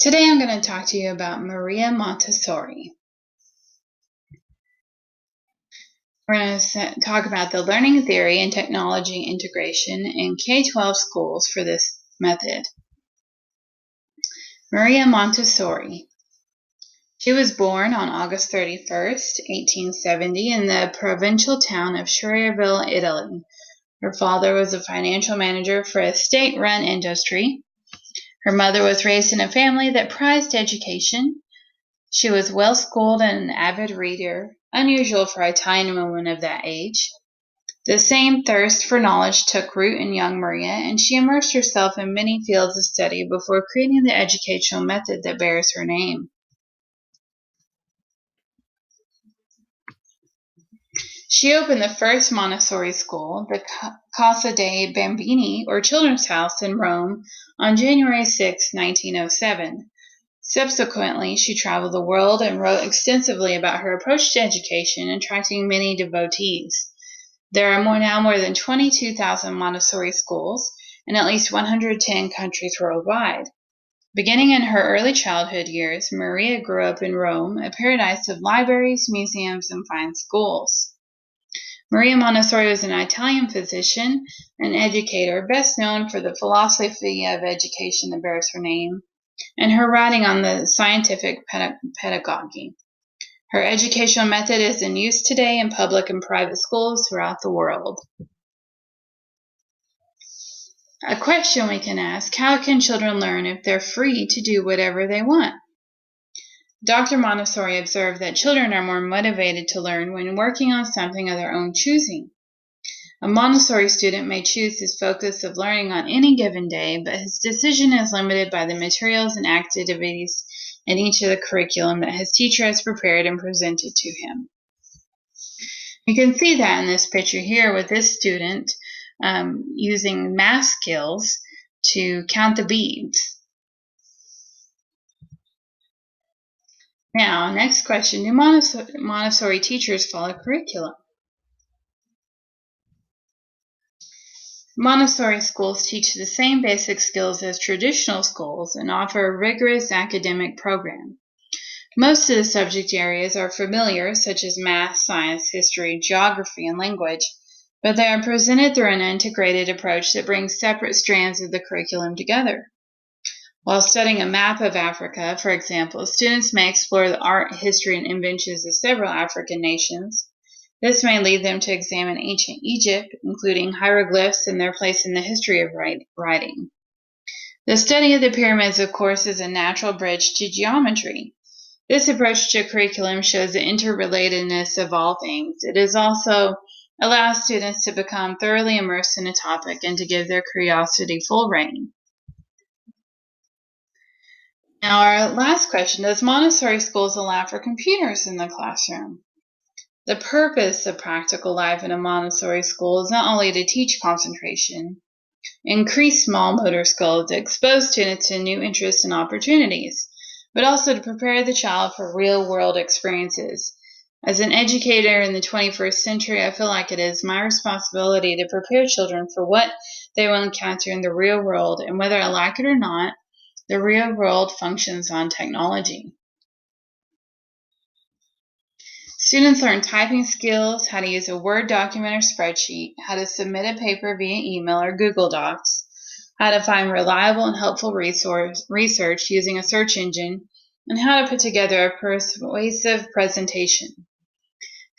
Today I'm going to talk to you about Maria Montessori. We're going to talk about the learning theory and technology integration in K-12 schools for this method. Maria Montessori. She was born on August 31st, 1870 in the provincial town of Schuylerville, Italy. Her father was a financial manager for a state-run industry. Her mother was raised in a family that prized education. She was well-schooled and an avid reader, unusual for an Italian woman of that age. The same thirst for knowledge took root in young Maria, and she immersed herself in many fields of study before creating the educational method that bears her name. She opened the first Montessori school, the Casa dei Bambini, or Children's House, in Rome on January 6, 1907. Subsequently, she traveled the world and wrote extensively about her approach to education, attracting many devotees. There are now more than 22,000 Montessori schools in at least 110 countries worldwide. Beginning in her early childhood years, Maria grew up in Rome, a paradise of libraries, museums, and fine schools. Maria Montessori was an Italian physician and educator, best known for the philosophy of education that bears her name, and her writing on the scientific pedagogy. Her educational method is in use today in public and private schools throughout the world. A question we can ask: how can children learn if they're free to do whatever they want? Dr. Montessori observed that children are more motivated to learn when working on something of their own choosing. A Montessori student may choose his focus of learning on any given day, but his decision is limited by the materials and activities in each of the curriculum that his teacher has prepared and presented to him. You can see that in this picture here with this student using math skills to count the beads. Now, next question: do Montessori teachers follow curriculum? Montessori schools teach the same basic skills as traditional schools and offer a rigorous academic program. Most of the subject areas are familiar, such as math, science, history, geography, and language, but they are presented through an integrated approach that brings separate strands of the curriculum together. While studying a map of Africa, for example, students may explore the art, history, and inventions of several African nations. This may lead them to examine ancient Egypt, including hieroglyphs and their place in the history of writing. The study of the pyramids, of course, is a natural bridge to geometry. This approach to curriculum shows the interrelatedness of all things. It is also allows students to become thoroughly immersed in a topic and to give their curiosity full rein. Now, our last question: does Montessori schools allow for computers in the classroom? The purpose of practical life in a Montessori school is not only to teach concentration, increase small motor skills, expose students to new interests and opportunities, but also to prepare the child for real-world experiences. As an educator in the 21st century, I feel like it is my responsibility to prepare children for what they will encounter in the real world, and whether I like it or not, the real world functions on technology. Students learn typing skills, how to use a Word document or spreadsheet, how to submit a paper via email or Google Docs, how to find reliable and helpful research using a search engine, and how to put together a persuasive presentation.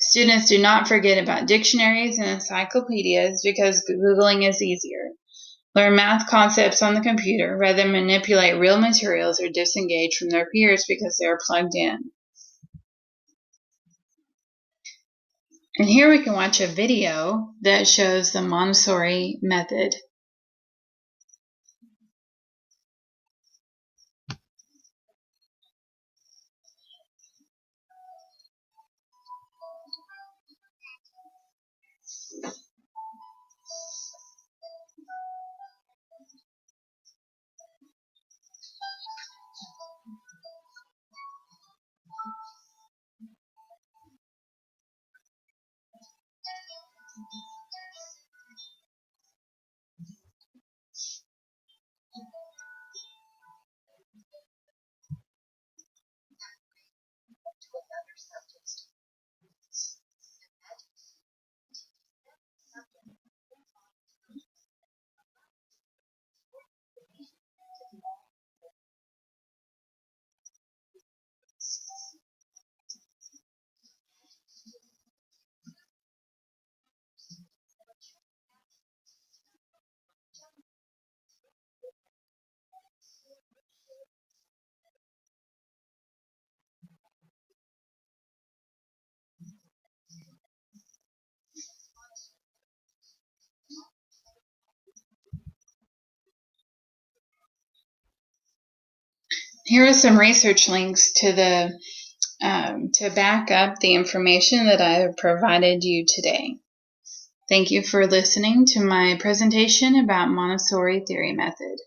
Students do not forget about dictionaries and encyclopedias because Googling is easier. Learn math concepts on the computer rather than manipulate real materials or disengage from their peers because they are plugged in. And here we can watch a video that shows the Montessori method. Here are some research links to to back up the information that I have provided you today. Thank you for listening to my presentation about Montessori Theory Method.